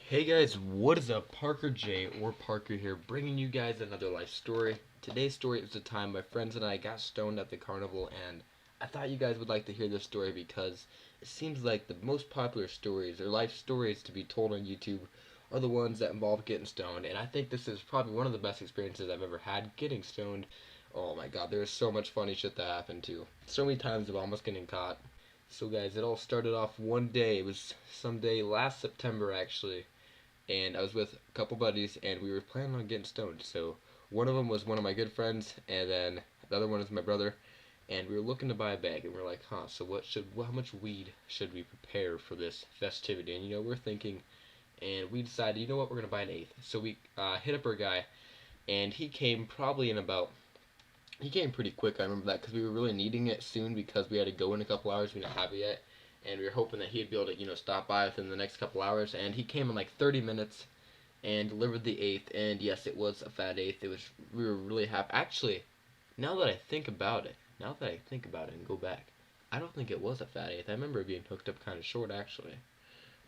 Hey guys, what is up? Parker J or Parker here, bringing you guys another life story. Today's story is the time my friends and I got stoned at the carnival, and I thought you guys would like to hear this story because it seems like the most popular stories or life stories to be told on YouTube are the ones that involve getting stoned, and I think this is probably one of the best experiences I've ever had getting stoned. Oh my god, there is so much funny shit that happened too. So many times of almost getting caught. So guys, it all started off one day. It was some day last September actually, and I was with a couple buddies, and we were planning on getting stoned. So one of them was one of my good friends, and then the other one is my brother. And we were looking to buy a bag, and we are like, huh? So how much weed should we prepare for this festivity? And we're thinking, and we decided, you know what, we're gonna buy an eighth. So we hit up our guy, and he came pretty quick. I remember that because we were really needing it soon because we had to go in a couple hours. We didn't have it yet, and we were hoping that he'd be able to stop by within the next couple hours. And he came in like 30 minutes and delivered the eighth. And yes, it was a fat eighth. It was We were really happy. Actually, now that I think about it and go back, I don't think it was a fat eighth. I remember it being hooked up kind of short actually.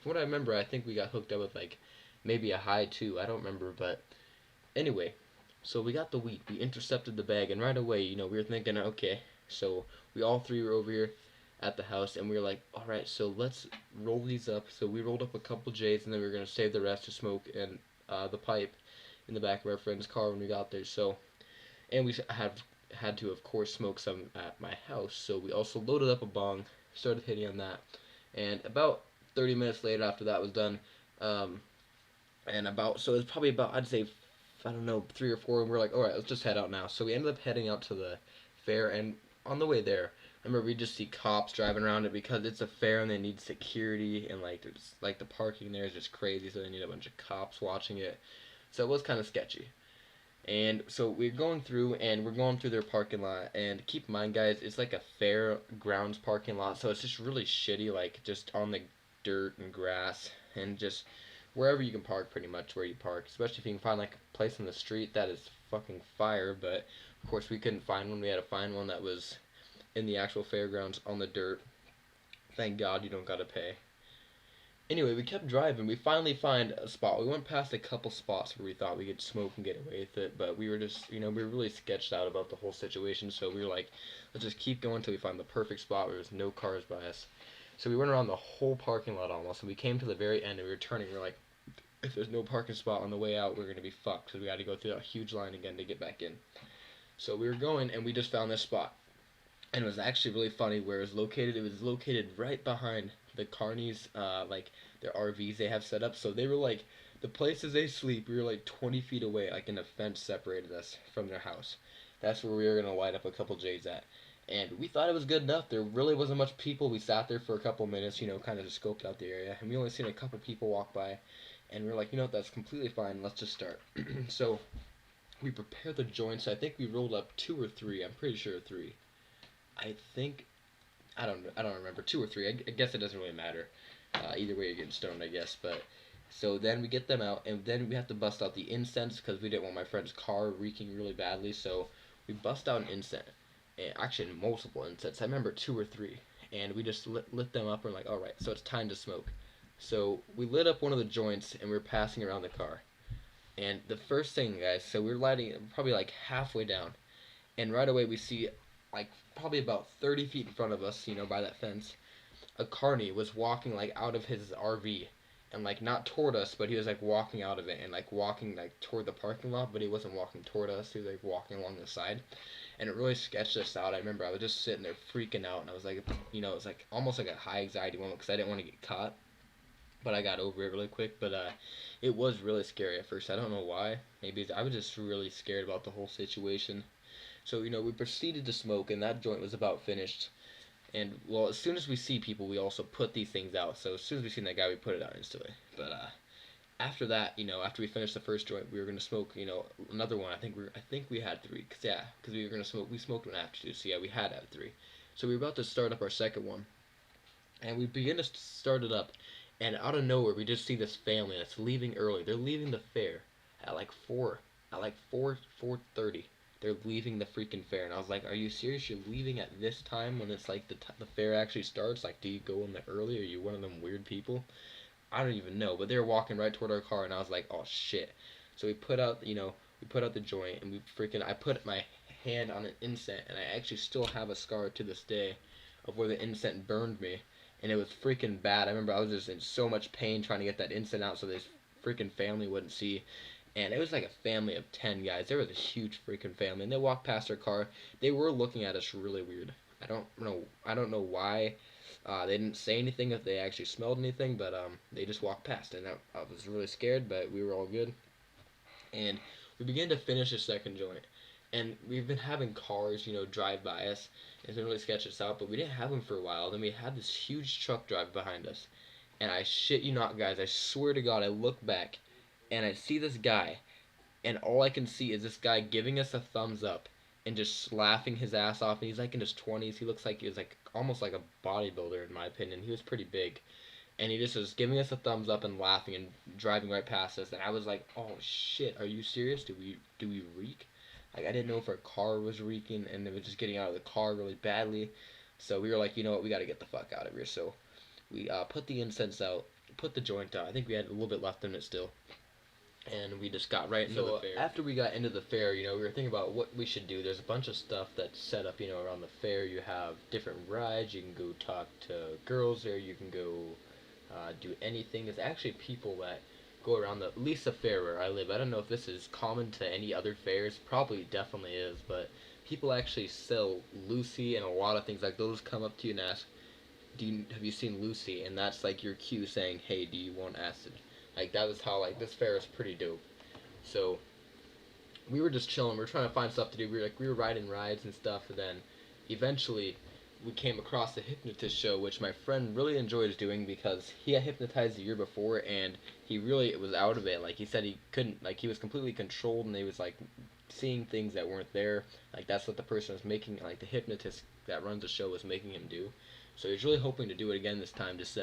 From what I remember, I think we got hooked up with like maybe a high two. I don't remember, but anyway, so we got the wheat. We intercepted the bag, and right away, we were thinking, okay. So we all three were over here at the house, and we were like, all right, so let's roll these up. So we rolled up a couple J's, and then we were gonna save the rest to smoke in the pipe in the back of our friend's car when we got there. So, and we had to, of course, smoke some at my house. So we also loaded up a bong, started hitting on that, and about 30 minutes later, after that was done, um, and about so it was probably about, I'd say, I don't know, three or four, and we're like, all right, let's just head out now. So we ended up heading out to the fair, and on the way there, I remember we just see cops driving around it because it's a fair and they need security, and like there's like the parking there is just crazy, so they need a bunch of cops watching it. So it was kind of sketchy. And so we're going through their parking lot, and keep in mind, guys, it's like a fair grounds parking lot, so it's just really shitty, like just on the dirt and grass, and just wherever you can park, pretty much where you park. Especially if you can find like a place on the street that is fucking fire. But of course, we couldn't find one. We had to find one that was in the actual fairgrounds on the dirt. Thank God you don't gotta pay. Anyway, we kept driving. We finally find a spot. We went past a couple spots where we thought we could smoke and get away with it, but we were just, we were really sketched out about the whole situation. So we were like, let's just keep going until we find the perfect spot where there's no cars by us. So we went around the whole parking lot almost, and we came to the very end, and we were turning. We were like, if there's no parking spot on the way out, we're gonna be fucked. So we had to go through that huge line again to get back in. So we were going, and we just found this spot, and it was actually really funny where it was located. It was located right behind the carnies, like their RVs they have set up. So they were like the places they sleep. We were like 20 feet away, like in a fence separated us from their house. That's where we were gonna light up a couple J's at. And we thought it was good enough. There really wasn't much people. We sat there for a couple minutes, kind of just scoped out the area, and we only seen a couple people walk by, and we are like, that's completely fine. Let's just start. So we prepared the joints. I think we rolled up two or three. I'm pretty sure three. I think I don't remember, two or three. I guess it doesn't really matter. Either way, you're getting stoned, I guess. But so then we get them out, and then we have to bust out the incense because we didn't want my friend's car reeking really badly. So we bust out an incense, and actually multiple incense. I remember two or three, and we just lit them up. And we're like, all right, so it's time to smoke. So we lit up one of the joints, and we were passing around the car. And the first thing, guys, so we were lighting it probably like halfway down, and right away we see like probably about 30 feet in front of us, by that fence, a carny was walking like out of his RV, and like not toward us, but he was like walking out of it and like walking like toward the parking lot, but he wasn't walking toward us. He was like walking along the side, and it really sketched us out. I remember I was just sitting there freaking out, and I was like, it was like almost like a high anxiety moment because I didn't want to get caught, but I got over it really quick. But it was really scary at first. I don't know why. Maybe I was just really scared about the whole situation. So, we proceeded to smoke, and that joint was about finished. And, well, as soon as we see people, we also put these things out. So, as soon as we seen that guy, we put it out instantly. But, after that, after we finished the first joint, we were going to smoke, another one. I think we had three. Because we were going to smoke, we smoked one after two. So, yeah, we had to have three. So, we were about to start up our second one. And we begin to start it up. And out of nowhere, we just see this family that's leaving early. They're leaving the fair at like 4:30. They're leaving the freaking fair, and I was like, are you serious? You're leaving at this time when it's like the fair actually starts? Like, do you go in the early? Are you one of them weird people? I don't even know, but they were walking right toward our car, and I was like, oh shit. So we put out, we put out the joint, and I put my hand on an incense, and I actually still have a scar to this day of where the incense burned me, and it was freaking bad. I remember I was just in so much pain trying to get that incense out so this freaking family wouldn't see. And it was like a family of 10 guys. There was a huge freaking family, and they walked past our car. They were looking at us really weird. I don't know why. They didn't say anything if they actually smelled anything, but they just walked past, and I was really scared, but we were all good. And we began to finish the second joint, and we've been having cars, drive by us. It's been really sketch us out, but we didn't have them for a while. Then we had this huge truck drive behind us, and I shit you not, guys, I swear to God, I look back, and I see this guy, and all I can see is this guy giving us a thumbs up and just laughing his ass off. And he's like in his 20s. He looks like he was like almost like a bodybuilder in my opinion. He was pretty big, and he just was giving us a thumbs up and laughing and driving right past us. And I was like, "Oh shit, are you serious? Do we reek?" Like I didn't know if our car was reeking, and it was just getting out of the car really badly. So we were like, you know what, we got to get the fuck out of here. So we put the incense out, put the joint out. I think we had a little bit left in it still, and we just got right into the fair. After we got into the fair, we were thinking about what we should do. There's a bunch of stuff that's set up, around the fair. You have different rides. You can go talk to girls there. You can go do anything. There's actually people that go around at least the fair where I live. I don't know if this is common to any other fairs. Probably definitely is, but people actually sell Lucy and a lot of things like those. Come up to you and ask, have you seen Lucy? And that's like your cue saying, hey, do you want acid? Like that was how this fair is pretty dope. So we were just chilling. We were trying to find stuff to do. We were riding rides and stuff. And then eventually we came across the hypnotist show, which my friend really enjoys doing because he got hypnotized the year before and he really was out of it. Like he said he couldn't, like he was completely controlled and he was like seeing things that weren't there. Like that's what the person was making, like the hypnotist that runs the show was making him do. So he was really hoping to do it again this time, just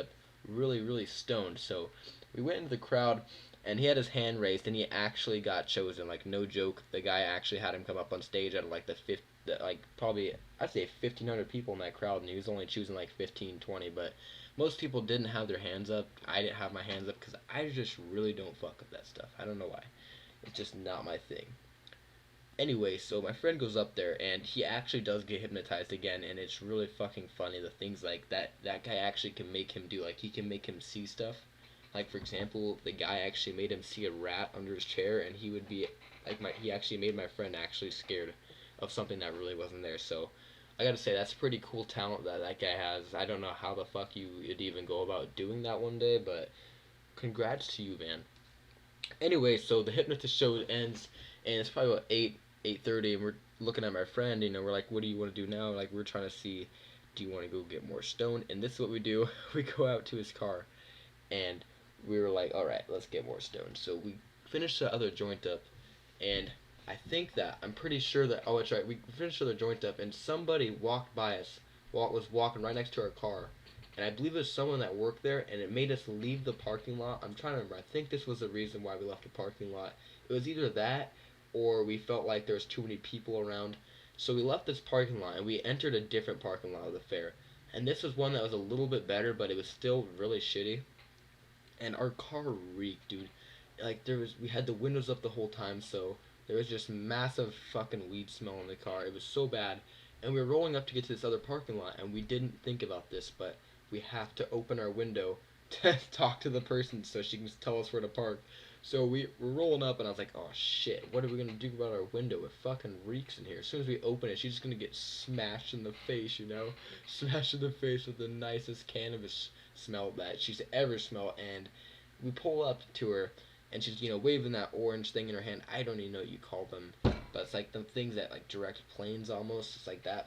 really, really stoned. So we went into the crowd, and he had his hand raised, and he actually got chosen. Like no joke, the guy actually had him come up on stage at like probably I'd say 1,500 people in that crowd, and he was only choosing like 15, 20. But most people didn't have their hands up. I didn't have my hands up because I just really don't fuck with that stuff. I don't know why. It's just not my thing. Anyway, so my friend goes up there, and he actually does get hypnotized again, and it's really fucking funny, the things like that guy actually can make him do. Like, he can make him see stuff. Like, for example, the guy actually made him see a rat under his chair, and he would be, he actually made my friend actually scared of something that really wasn't there. So, I gotta say, that's a pretty cool talent that guy has. I don't know how the fuck you'd even go about doing that one day, but congrats to you, man. Anyway, so the hypnotist show ends, and it's probably about 8:30, and we're looking at my friend, we're like, what do you want to do now? Like, we're trying to see, do you want to go get more stoned? And this is what we do. We go out to his car, and we were like, all right, let's get more stoned. So we finished the other joint up, and I'm pretty sure that, oh, that's right, we finished the other joint up, and somebody walked by us, was walking right next to our car, and I believe it was someone that worked there, and it made us leave the parking lot. I'm trying to remember. I think this was the reason why we left the parking lot. It was either that, or we felt like there was too many people around. So we left this parking lot, and we entered a different parking lot of the fair. And this was one that was a little bit better, but it was still really shitty. And our car reeked, dude. Like, we had the windows up the whole time, so there was just massive fucking weed smell in the car. It was so bad. And we were rolling up to get to this other parking lot, and we didn't think about this, but we have to open our window to talk to the person so she can tell us where to park. So we're rolling up, and I was like, oh shit, what are we gonna do about our window? It fucking reeks in here. As soon as we open it, she's just gonna get smashed in the face, Smashed in the face with the nicest cannabis smell that she's ever smelled. And we pull up to her, and she's, waving that orange thing in her hand. I don't even know what you call them, but it's like the things that, like, direct planes almost. It's like that.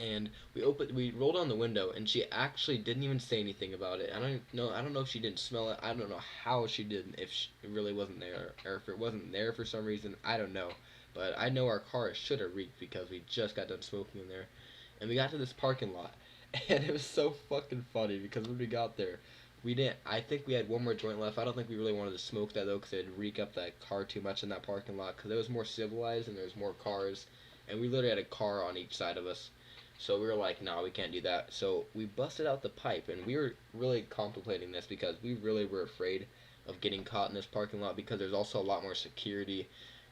And we rolled down the window, and she actually didn't even say anything about it. I don't know if she didn't smell it. I don't know how she didn't, if it really wasn't there, or if it wasn't there for some reason. I don't know. But I know our car should have reeked because we just got done smoking in there. And we got to this parking lot, and it was so fucking funny because when we got there, I think we had one more joint left. I don't think we really wanted to smoke that though, because it'd reek up that car too much in that parking lot, because it was more civilized and there was more cars, and we literally had a car on each side of us. So we were like, no, we can't do that. So we busted out the pipe, and we were really contemplating this because we really were afraid of getting caught in this parking lot because there's also a lot more security.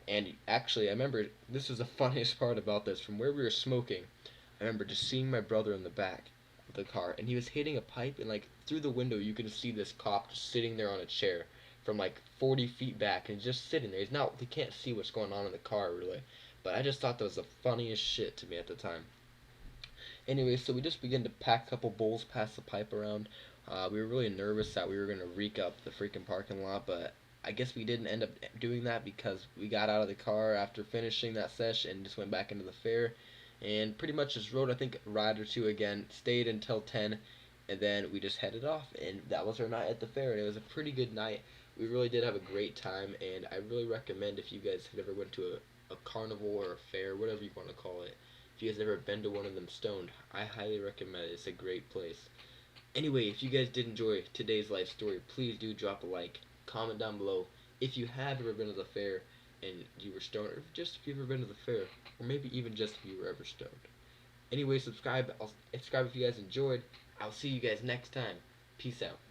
And actually, I remember this is the funniest part about this. From where we were smoking, I remember just seeing my brother in the back of the car, and he was hitting a pipe, and like through the window, you could see this cop just sitting there on a chair from like 40 feet back, and just sitting there. He can't see what's going on in the car really. But I just thought that was the funniest shit to me at the time. Anyway, so we just began to pack a couple bowls, pass the pipe around. We were really nervous that we were going to reek up the freaking parking lot, but I guess we didn't end up doing that because we got out of the car after finishing that sesh and just went back into the fair and pretty much just rode, I think, a ride or two again, stayed until 10, and then we just headed off, and that was our night at the fair, and it was a pretty good night. We really did have a great time, and I really recommend if you guys have ever went to a carnival or a fair, whatever you want to call it, if you guys ever been to one of them stoned, I highly recommend it. It's a great place. Anyway, if you guys did enjoy today's life story, please do drop a like, comment down below if you have ever been to the fair and you were stoned, or just if you've ever been to the fair, or maybe even just if you were ever stoned. Anyway, subscribe. I'll subscribe if you guys enjoyed. I'll see you guys next time. Peace out.